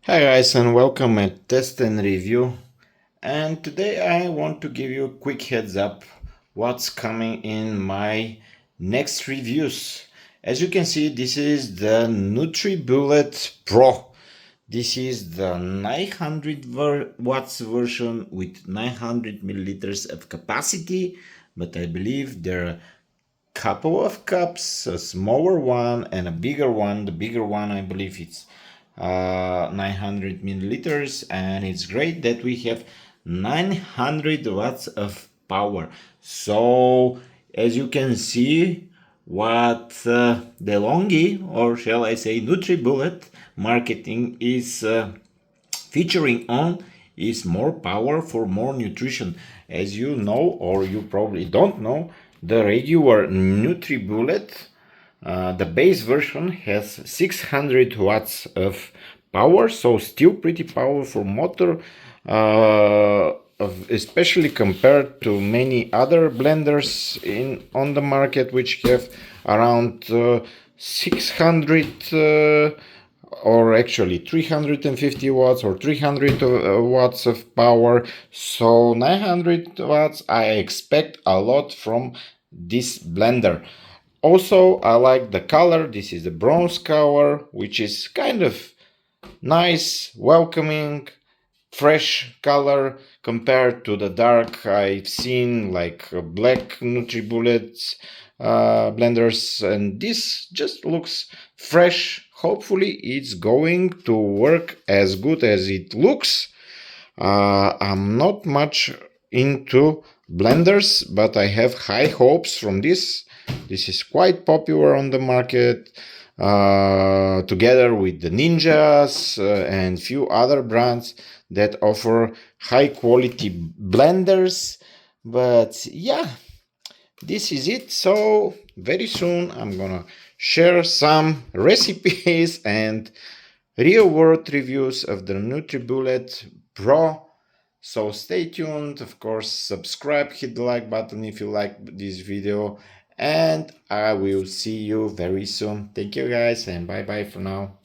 Hi guys, and welcome at Test and Review. And today I want to give you a quick heads up what's coming in my next reviews. As you can see, this is the Nutribullet Pro. This is the 900 watts version with 900 milliliters of capacity, but I believe there are a couple of cups, a smaller one and a bigger one. The bigger one, I believe it's 900 milliliters, and it's great that we have 900 watts of power. So as you can see, what DeLonghi, or shall I say Nutribullet marketing is featuring on is more power for more nutrition. As you know, or you probably don't know, the regular Nutribullet, the base version, has 600 watts of power, so still pretty powerful motor, especially compared to many other blenders on the market, which have around 600 or actually 350 watts or 300 watts of power. So 900 watts, I expect a lot from this blender. Also, I like the color. This is the bronze color, which is kind of nice, welcoming, fresh color compared to the dark I've seen, like black Nutribullet blenders, and this just looks fresh. Hopefully it's going to work as good as it looks. I'm not much into blenders, but I have high hopes from this. This is quite popular on the market, together with the Ninjas and few other brands that offer high quality blenders. But yeah, this is it. So very soon I'm gonna share some recipes and real world reviews of the Nutribullet Pro. So stay tuned. Of course, subscribe, hit the like button if you like this video, and I will see you very soon. Thank you guys, and bye bye for now.